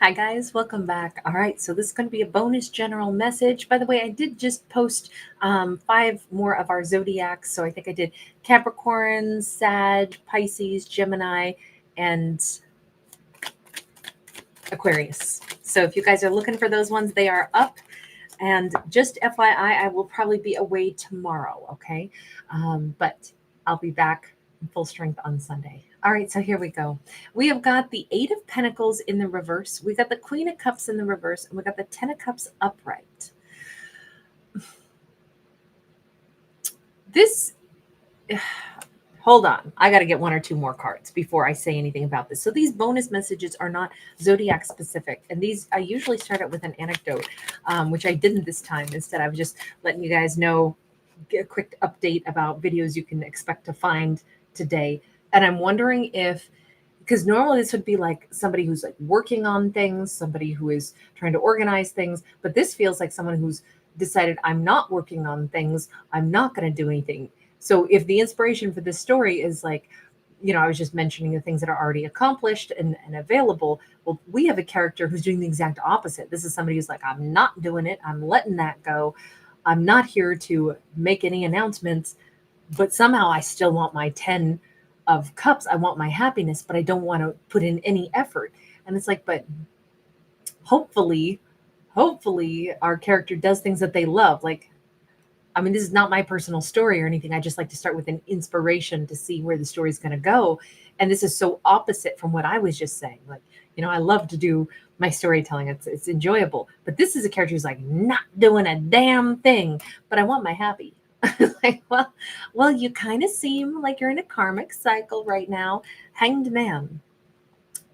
Hi guys, welcome back. All right, so this is going to be a bonus general message. By the way, I did just post 5 more of our zodiacs. So I think I did Capricorn, Sag, Pisces, Gemini, and Aquarius. So if you guys are looking for those ones, they are up. And just FYI, I will probably be away tomorrow, okay? But I'll be back in full strength on Sunday. All right, so here we go. We have got the Eight of Pentacles in the reverse. We got the Queen of Cups in the reverse, and we got the Ten of Cups upright. This, hold on. I got to get 1 or 2 more cards before I say anything about this. So these bonus messages are not zodiac specific. And these, I usually start out with an anecdote, which I didn't this time. Instead, I was just letting you guys know, get a quick update about videos you can expect to find today. And I'm wondering if, because normally this would be like somebody who's like working on things, somebody who is trying to organize things, but this feels like someone who's decided, I'm not working on things, I'm not going to do anything. So if the inspiration for this story is like, I was just mentioning the things that are already accomplished and available. Well, we have a character who's doing the exact opposite. This is somebody who's like, I'm not doing it, I'm letting that go. I'm not here to make any announcements, but somehow I still want my 10 of cups. I want my happiness, but I don't want to put in any effort. And it's like, but hopefully our character does things that they love. Like, I mean, this is not my personal story or anything. I just like to start with an inspiration to see where the story is going to go. And this is so opposite from what I was just saying. Like, I love to do my storytelling. It's enjoyable. But this is a character who's like not doing a damn thing, but I want my happy. Like, well, you kind of seem like you're in a karmic cycle right now. Hanged Man.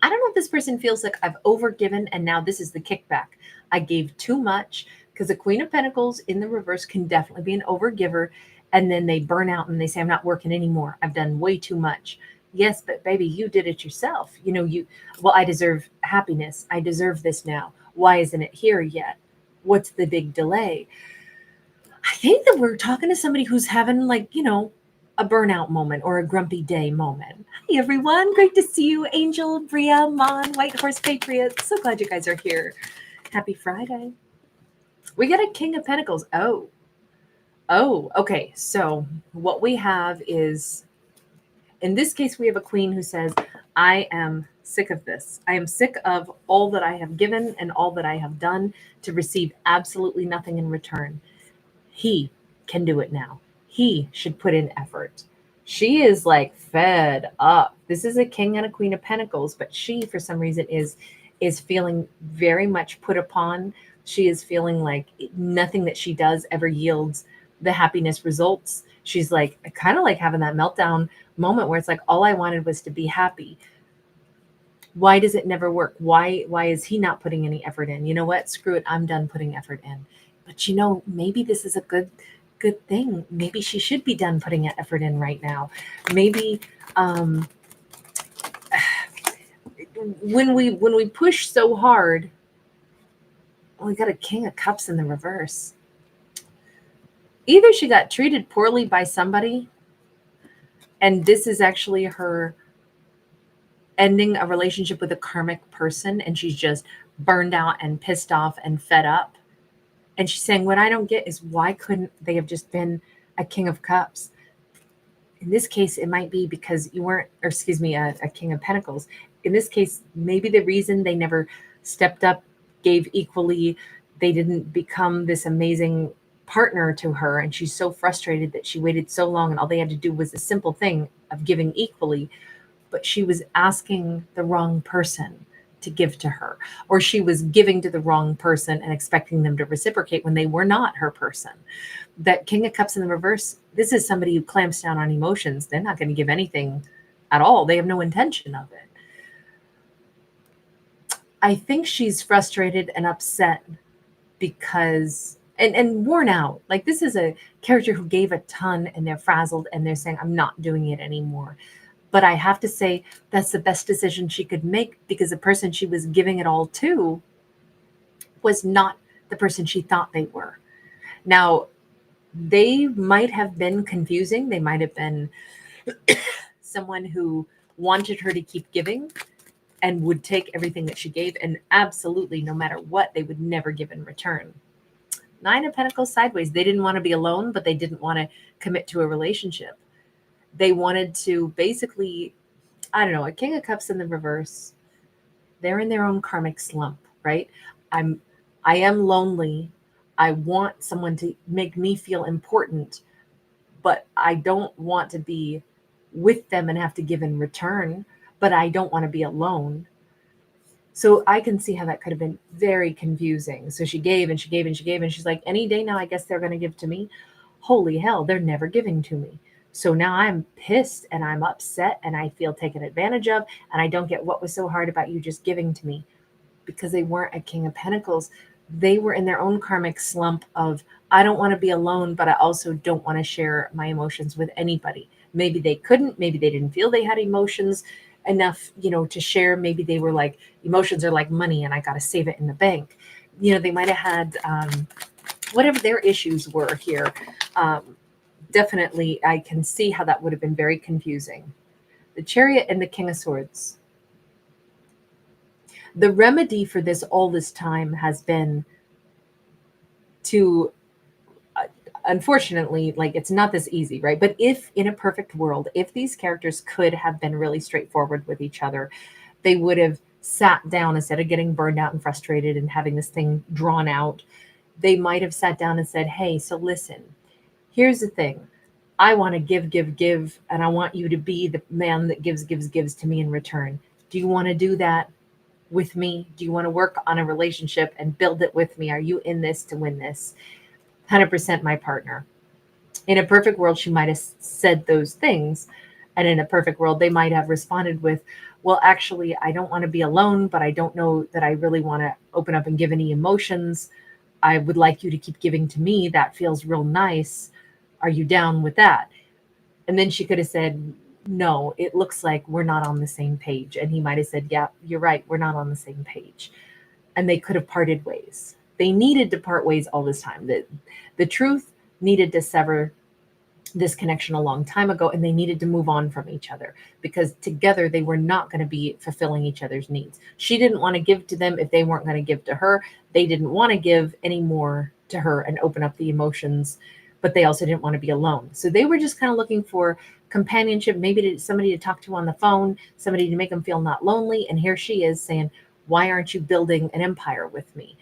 I don't know if this person feels like I've overgiven and now this is the kickback. I gave too much, because the Queen of Pentacles in the reverse can definitely be an overgiver, and then they burn out and they say, I'm not working anymore. I've done way too much. Yes, but baby, you did it yourself. Well, I deserve happiness. I deserve this now. Why isn't it here yet? What's the big delay? I think that we're talking to somebody who's having a burnout moment or a grumpy day moment. Hi everyone, great to see you. Angel, Bria, Mon, White Horse Patriot. So glad you guys are here. Happy Friday. We got a King of Pentacles. Oh, okay. So what we have is, in this case, we have a queen who says, I am sick of this. I am sick of all that I have given and all that I have done to receive absolutely nothing in return. He can do it now. He should put in effort. She is like fed up. This is a king and a queen of pentacles, but she, for some reason, is feeling very much put upon. She is feeling like nothing that she does ever yields the happiness results. She's like kind of like having that meltdown moment where it's like, all I wanted was to be happy. Why does it never work? Why is he not putting any effort in? You know what? Screw it. I'm done putting effort in. But maybe this is a good thing. Maybe she should be done putting effort in right now. Maybe when we push so hard, we got a King of Cups in the reverse. Either she got treated poorly by somebody, and this is actually her ending a relationship with a karmic person, and she's just burned out and pissed off and fed up. And she's saying, what I don't get is, why couldn't they have just been a King of Cups? In this case, it might be because you weren't, or excuse me, a King of Pentacles. In this case, maybe the reason they never stepped up, gave equally, they didn't become this amazing partner to her. And she's so frustrated that she waited so long, and all they had to do was a simple thing of giving equally. But she was asking the wrong person to give to her, or she was giving to the wrong person and expecting them to reciprocate when they were not her person. That King of Cups in the reverse, this is somebody who clamps down on emotions. They're not going to give anything at all. They have no intention of it. I think she's frustrated and upset because and worn out. Like, this is a character who gave a ton and they're frazzled and they're saying, I'm not doing it anymore. But I have to say that's the best decision she could make, because the person she was giving it all to was not the person she thought they were. Now, they might have been confusing. They might have been someone who wanted her to keep giving, and would take everything that she gave, and absolutely no matter what, they would never give in return. Nine of Pentacles sideways. They didn't want to be alone, but they didn't want to commit to a relationship. They wanted to basically, I don't know, a King of Cups in the reverse. They're in their own karmic slump, right? I am lonely. I want someone to make me feel important, but I don't want to be with them and have to give in return, but I don't want to be alone. So I can see how that could have been very confusing. So she gave and she gave and she gave, and she's like, any day now, I guess they're going to give to me. Holy hell, they're never giving to me. So now I'm pissed and I'm upset and I feel taken advantage of, and I don't get what was so hard about you just giving to me, because they weren't a King of Pentacles. They were in their own karmic slump of, I don't want to be alone, but I also don't want to share my emotions with anybody. Maybe they couldn't, maybe they didn't feel they had emotions enough, to share. Maybe they were like, emotions are like money and I got to save it in the bank. They might have had whatever their issues were here. Definitely, I can see how that would have been very confusing. The Chariot and the King of Swords. The remedy for this all this time has been to, unfortunately, like, it's not this easy, right? But if in a perfect world, if these characters could have been really straightforward with each other, they would have sat down instead of getting burned out and frustrated and having this thing drawn out. They might have sat down and said, hey, so listen, here's the thing. I want to give, and I want you to be the man that gives to me in return. Do you want to do that with me? Do you want to work on a relationship and build it with me? Are you in this to win this? 100% my partner. In a perfect world, she might have said those things. And in a perfect world, they might have responded with, well, actually, I don't want to be alone, but I don't know that I really want to open up and give any emotions. I would like you to keep giving to me. That feels real nice. Are you down with that? And then she could have said, no, it looks like we're not on the same page. And he might have said, yeah, you're right, we're not on the same page. And they could have parted ways. They needed to part ways all this time. The truth needed to sever this connection a long time ago, and they needed to move on from each other, because together they were not going to be fulfilling each other's needs. She didn't want to give to them if they weren't going to give to her. They didn't want to give any more to her and open up the emotions, but they also didn't want to be alone. So they were just kind of looking for companionship, maybe somebody to talk to on the phone, somebody to make them feel not lonely. And here she is saying, why aren't you building an empire with me?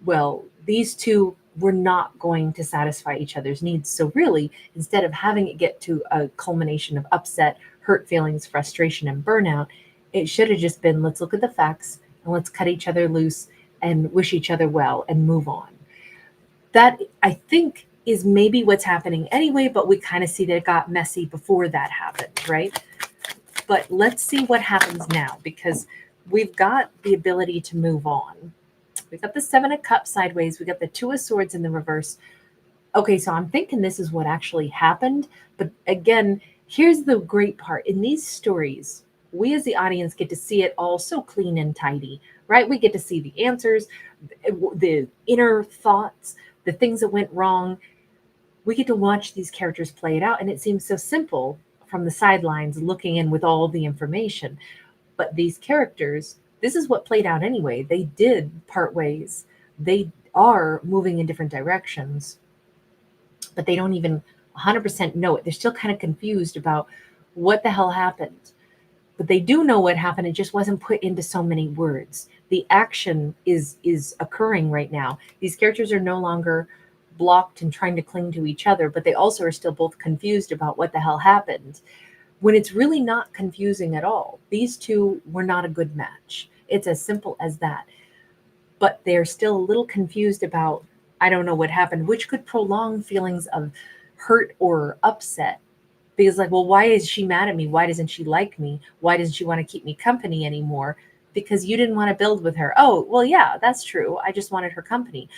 Well, these two were not going to satisfy each other's needs. So really, instead of having it get to a culmination of upset, hurt feelings, frustration, and burnout, it should have just been, let's look at the facts and let's cut each other loose and wish each other well and move on. That, I think, is maybe what's happening anyway, but we kind of see that it got messy before that happened, right? But let's see what happens now, because we've got the ability to move on. We got the Seven of Cups sideways. We got the Two of Swords in the reverse. Okay, so I'm thinking this is what actually happened. But again, here's the great part. In these stories, we as the audience get to see it all so clean and tidy, right? We get to see the answers, the inner thoughts, the things that went wrong. We get to watch these characters play it out, and it seems so simple from the sidelines looking in with all the information. But these characters, this is what played out anyway. They did part ways. They are moving in different directions, but they don't even 100% know it. They're still kind of confused about what the hell happened. But they do know what happened. It just wasn't put into so many words. The action is occurring right now. These characters are no longer blocked and trying to cling to each other, but they also are still both confused about what the hell happened, when it's really not confusing at all. These two were not a good match. It's as simple as that. But they're still a little confused about, I don't know what happened, which could prolong feelings of hurt or upset. Because like, well, why is she mad at me? Why doesn't she like me? Why doesn't she want to keep me company anymore? Because you didn't want to build with her. Oh, well, yeah, that's true. I just wanted her company.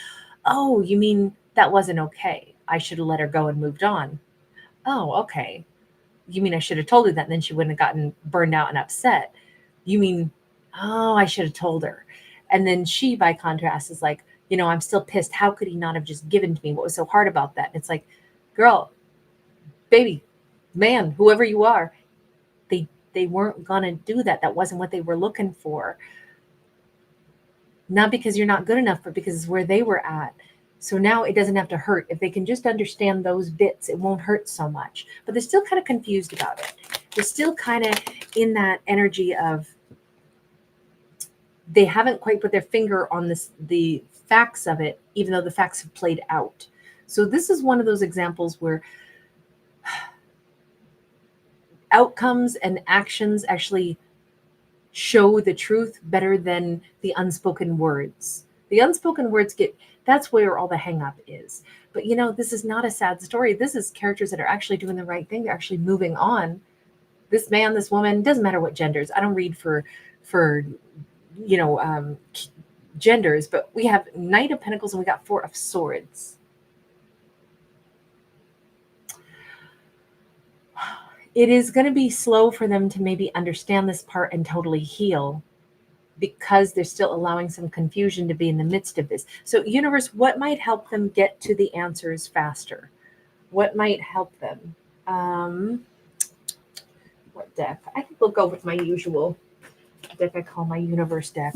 Oh, you mean that wasn't okay? I should have let her go and moved on. Oh, okay. You mean I should have told her that, and then she wouldn't have gotten burned out and upset? You mean, oh, I should have told her. And then she, by contrast, is like, I'm still pissed. How could he not have just given to me? What was so hard about that? And it's like, girl, baby, man, whoever you are, they they weren't going to do that. That wasn't what they were looking for. Not because you're not good enough, but because it's where they were at. So now it doesn't have to hurt. If they can just understand those bits, it won't hurt so much. But they're still kind of confused about it. They're still kind of in that energy of they haven't quite put their finger on the facts of it, even though the facts have played out. So this is one of those examples where outcomes and actions actually show the truth better than the unspoken words. The unspoken words that's where all the hang up is. But this is not a sad story. This is characters that are actually doing the right thing. They're actually moving on. This man, this woman, doesn't matter what genders. I don't read for genders, but we have Knight of Pentacles and we got Four of Swords. It is going to be slow for them to maybe understand this part and totally heal, because they're still allowing some confusion to be in the midst of this. So universe, what might help them get to the answers faster? What might help them? What deck? I think we'll go with my usual deck I call my universe deck.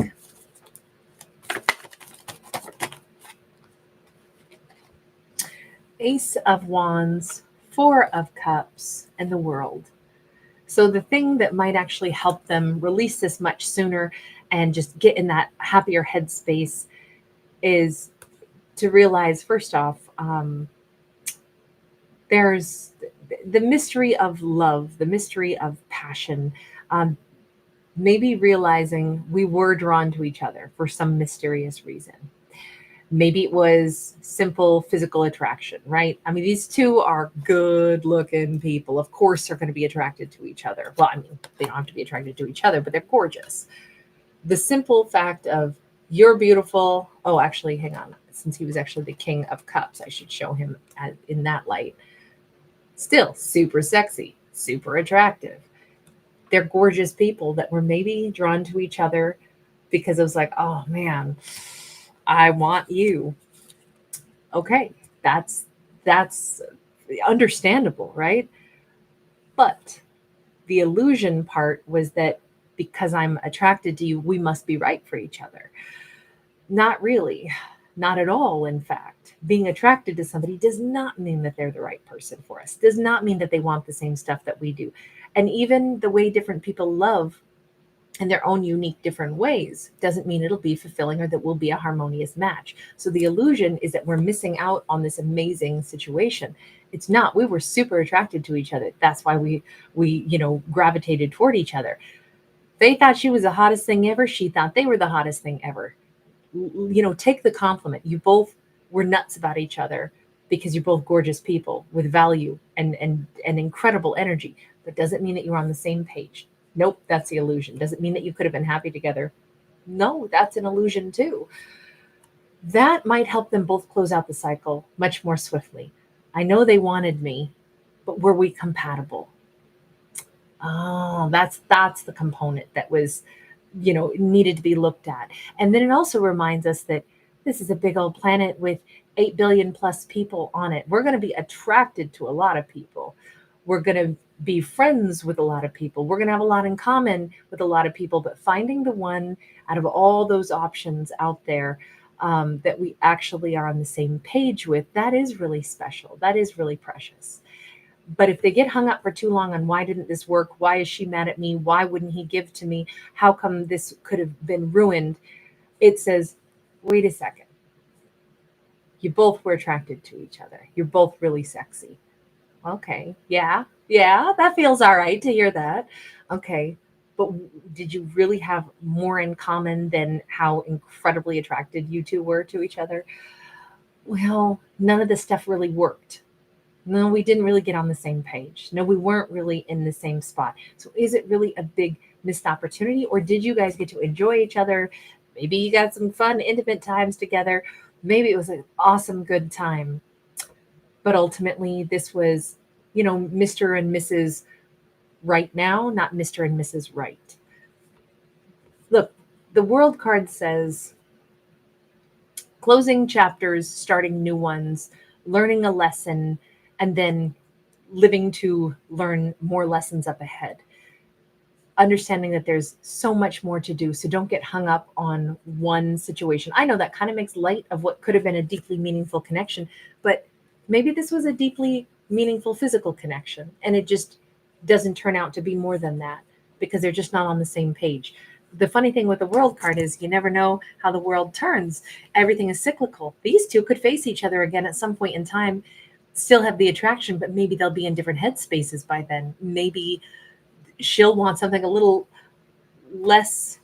Ace of Wands, Four of Cups, and the World. So the thing that might actually help them release this much sooner and just get in that happier headspace is to realize, first off, there's the mystery of love, the mystery of passion. Maybe realizing we were drawn to each other for some mysterious reason. Maybe it was simple physical attraction, right? I mean, these two are good looking people. Of course, they're going to be attracted to each other. Well, I mean, they don't have to be attracted to each other, but they're gorgeous. The simple fact of you're beautiful. Oh, actually, hang on. Since he was actually the King of Cups, I should show him in that light. Still super sexy, super attractive. They're gorgeous people that were maybe drawn to each other because it was like, oh man, I want you. Okay, that's understandable, right? But the illusion part was that because I'm attracted to you, we must be right for each other. Not really. Not at all, in fact. Being attracted to somebody does not mean that they're the right person for us. Does not mean that they want the same stuff that we do. And even the way different people love in their own unique different ways doesn't mean it'll be fulfilling or that we'll be a harmonious match. So the illusion is that we're missing out on this amazing situation. It's not. We were super attracted to each other. That's why we gravitated toward each other. They thought she was the hottest thing ever. She thought they were the hottest thing ever. Take the compliment. You both were nuts about each other because you're both gorgeous people with value and incredible energy. But doesn't mean that you're on the same page. Nope, that's the illusion. Doesn't mean that you could have been happy together. No, that's an illusion too. That might help them both close out the cycle much more swiftly. I know they wanted me, but were we compatible? Oh, that's the component that was, needed to be looked at. And then it also reminds us that this is a big old planet with 8 billion plus people on it. We're going to be attracted to a lot of people. We're going to be friends with a lot of people. We're going to have a lot in common with a lot of people, but finding the one out of all those options out there that we actually are on the same page with, that is really special. That is really precious. But if they get hung up for too long on why didn't this work? Why is she mad at me? Why wouldn't he give to me? How come this could have been ruined? It says, wait a second. You both were attracted to each other. You're both really sexy. Okay. Yeah, that feels all right to hear that. Okay. But did you really have more in common than how incredibly attracted you two were to each other? Well, none of this stuff really worked. No, we didn't really get on the same page. No, we weren't really in the same spot. So is it really a big missed opportunity, or did you guys get to enjoy each other? Maybe you got some fun, intimate times together. Maybe it was an awesome, good time. But ultimately, this was, Mr. and Mrs. Right now, not Mr. and Mrs. Right. Look, the World card says closing chapters, starting new ones, learning a lesson, and then living to learn more lessons up ahead. understanding that there's so much more to do. So don't get hung up on one situation. I know that kind of makes light of what could have been a deeply meaningful connection, but maybe this was a deeply meaningful physical connection, and it just doesn't turn out to be more than that because they're just not on the same page. The funny thing with the world card is you never know how the world turns. Everything is cyclical. These two could face each other again at some point in time, still have the attraction, but maybe they'll be in different headspaces by then. Maybe she'll want something a little less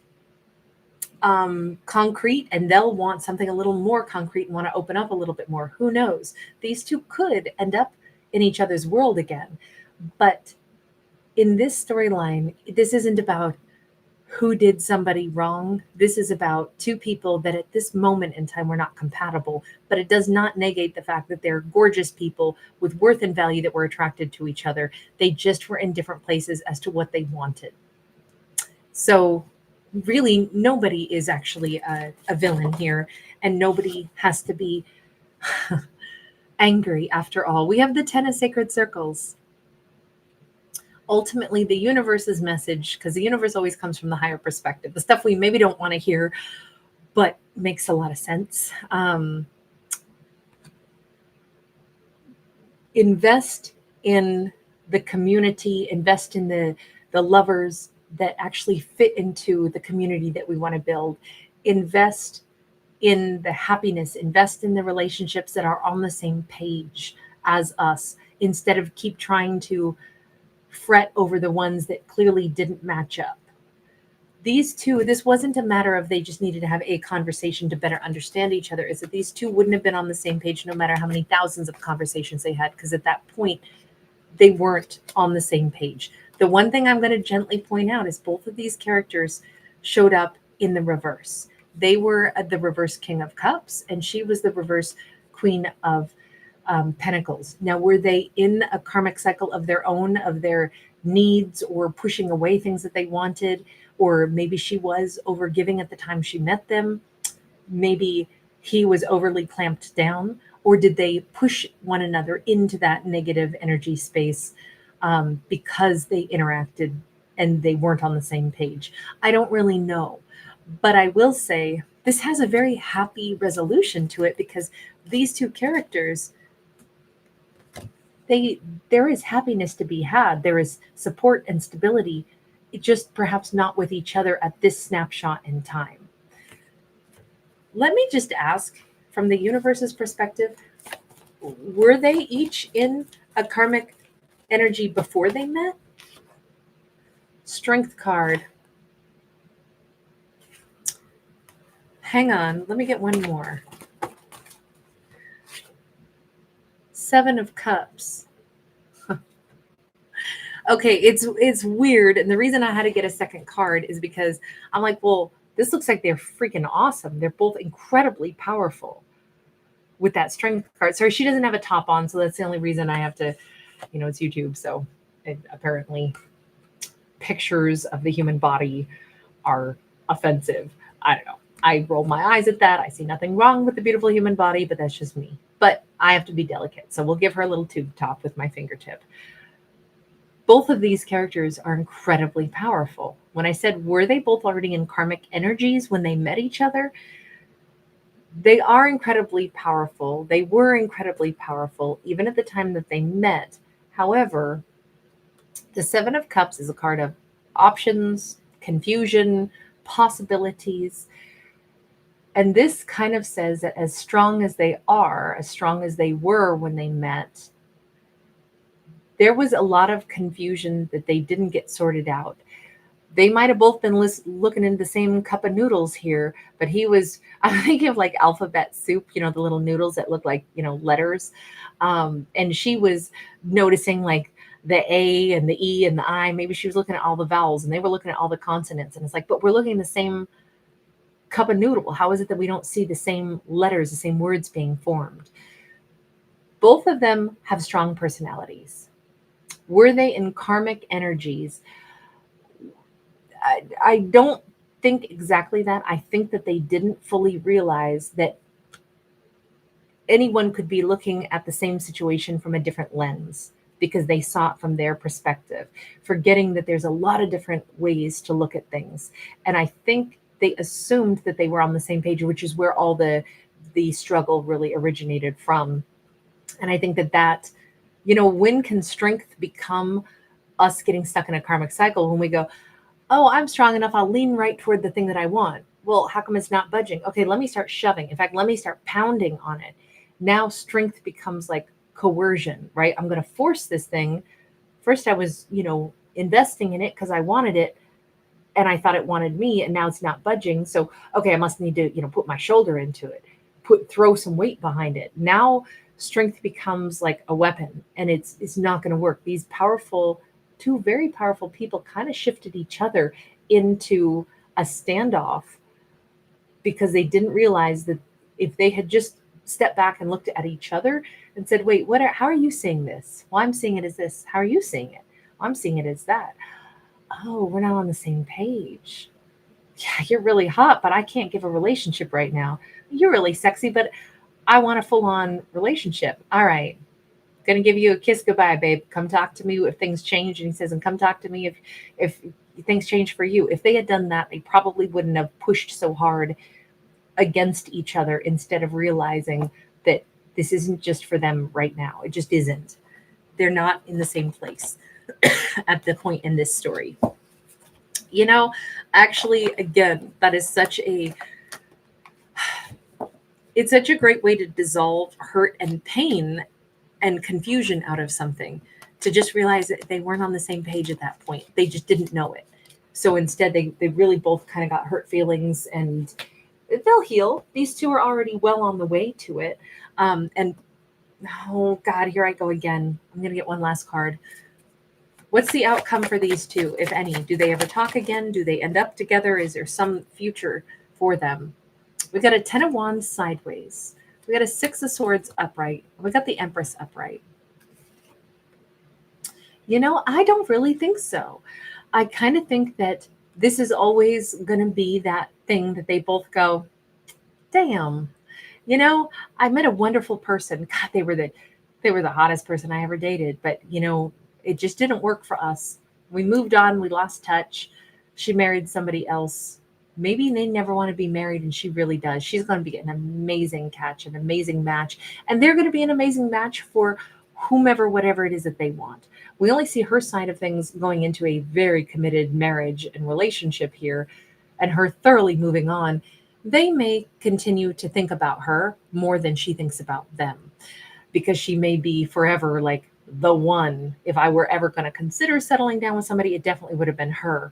concrete, and they'll want something a little more concrete and want to open up a little bit more. Who knows? These two could end up in each other's world again. But in this storyline, this isn't about who did somebody wrong. This is about two people that at this moment in time were not compatible, but it does not negate the fact that they're gorgeous people with worth and value that were attracted to each other. They just were in different places as to what they wanted. So really, nobody is actually a villain here, and nobody has to be angry after all. We have the 10 of sacred circles. Ultimately, the universe's message, because the universe always comes from the higher perspective, the stuff we maybe don't want to hear, but makes a lot of sense. Invest in the community, invest in the lovers that actually fit into the community that we want to build. Invest in the happiness, invest in the relationships that are on the same page as us, instead of keep trying to fret over the ones that clearly didn't match up. These two, this wasn't a matter of they just needed to have a conversation to better understand each other. Is that these two wouldn't have been on the same page no matter how many thousands of conversations they had, because at that point, they weren't on the same page. The one thing I'm going to gently point out is both of these characters showed up in the reverse. They were the reverse King of Cups, and she was the reverse Queen of Pentacles. Now, were they in a karmic cycle of their own, of their needs, or pushing away things that they wanted? Or maybe she was overgiving at the time she met them. Maybe he was overly clamped down. Or did they push one another into that negative energy space because they interacted and they weren't on the same page? I don't really know. But I will say this has a very happy resolution to it, because these two characters, there is happiness to be had. There is support and stability, just perhaps not with each other at this snapshot in time. Let me just ask, from the universe's perspective, were they each in a karmic energy before they met? Strength card. Hang on, let me get one more. 7 of Cups. Okay, it's weird. And the reason I had to get a second card is because I'm like, well, this looks like they're freaking awesome. They're both incredibly powerful with that strength card. Sorry, she doesn't have a top on, so that's the only reason I have to, it's YouTube. So apparently pictures of the human body are offensive. I don't know. I roll my eyes at that. I see nothing wrong with the beautiful human body, but that's just me. But I have to be delicate. So we'll give her a little tube top with my fingertip. Both of these characters are incredibly powerful. When I said, were they both already in karmic energies when they met each other? They are incredibly powerful. They were incredibly powerful even at the time that they met. However, the 7 of Cups is a card of options, confusion, possibilities. And this kind of says that as strong as they are, as strong as they were when they met, there was a lot of confusion that they didn't get sorted out. They might have both been looking into the same cup of noodles here, but I'm thinking of like alphabet soup, the little noodles that look like, letters. And she was noticing like the A and the E and the I. Maybe she was looking at all the vowels, and they were looking at all the consonants. And it's like, but we're looking at the same cup of noodle. How is it that we don't see the same letters, the same words being formed? Both of them have strong personalities. Were they in karmic energies? I don't think exactly that. I think that they didn't fully realize that anyone could be looking at the same situation from a different lens. because they saw it from their perspective, forgetting that there's a lot of different ways to look at things. And I think they assumed that they were on the same page, which is where all the struggle really originated from. And I think that when can strength become us getting stuck in a karmic cycle, when we go, oh, I'm strong enough, I'll lean right toward the thing that I want. Well, how come it's not budging? Okay, let me start shoving. In fact, let me start pounding on it. Now strength becomes like coercion, right? I'm going to force this thing. First I was, investing in it because I wanted it and I thought it wanted me, and now it's not budging. So, okay, I must need to, put my shoulder into it, throw some weight behind it. Now strength becomes like a weapon, and it's not going to work. These two very powerful people kind of shifted each other into a standoff because they didn't realize that if they had just stepped back and looked at each other and said, wait, how are you seeing this? Well, I'm seeing it as this. How are you seeing it? Well, I'm seeing it as that. Oh, we're not on the same page. Yeah, you're really hot, but I can't give a relationship right now. You're really sexy, but I want a full-on relationship. All right. Gonna give you a kiss goodbye, babe. Come talk to me if things change. And he says, and come talk to me if things change for you. If they had done that, they probably wouldn't have pushed so hard against each other instead of realizing that this isn't just for them right now. It just isn't. They're not in the same place at the point in this story. Actually, again, that is it's such a great way to dissolve hurt and pain and confusion out of something, to just realize that they weren't on the same page at that point. They just didn't know it. So instead, they really both kind of got hurt feelings, and they'll heal. These two are already well on the way to it. And oh God, here I go again. I'm going to get one last card. What's the outcome for these two, if any? Do they ever talk again? Do they end up together? Is there some future for them? We got a 10 of Wands sideways. We got a 6 of Swords upright. We got the Empress upright. I don't really think so. I kind of think that this is always going to be that thing that they both go, damn, I met a wonderful person. God, they were the hottest person I ever dated, but it just didn't work for us. We moved on, we lost touch. She married somebody else. Maybe they never want to be married, and she really does. She's going to be an amazing catch, an amazing match. And they're going to be an amazing match for whomever, whatever it is that they want. We only see her side of things going into a very committed marriage and relationship here, and her thoroughly moving on. They may continue to think about her more than she thinks about them, because she may be forever like the one. If I were ever going to consider settling down with somebody, it definitely would have been her.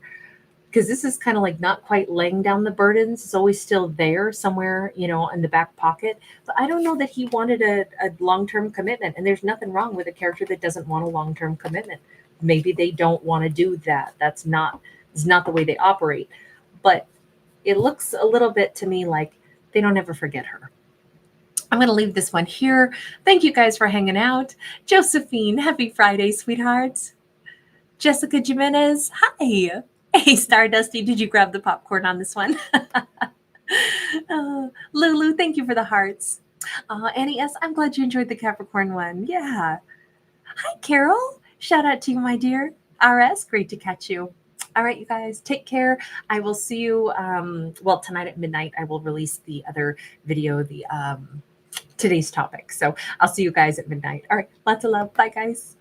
Because this is kind of like not quite laying down the burdens. It's always still there somewhere, in the back pocket. But I don't know that he wanted a long-term commitment. And there's nothing wrong with a character that doesn't want a long-term commitment. Maybe they don't want to do that. It's not the way they operate. But it looks a little bit to me like they don't ever forget her. I'm going to leave this one here. Thank you guys for hanging out. Josephine, happy Friday, sweethearts. Jessica Jimenez, hi. Hey, Stardusty, did you grab the popcorn on this one? Lulu, thank you for the hearts. Annie S., I'm glad you enjoyed the Capricorn one. Yeah. Hi, Carol. Shout out to you, my dear. RS, great to catch you. All right, you guys, take care. I will see you, tonight at midnight, I will release the other video, today's topic. So I'll see you guys at midnight. All right, lots of love. Bye, guys.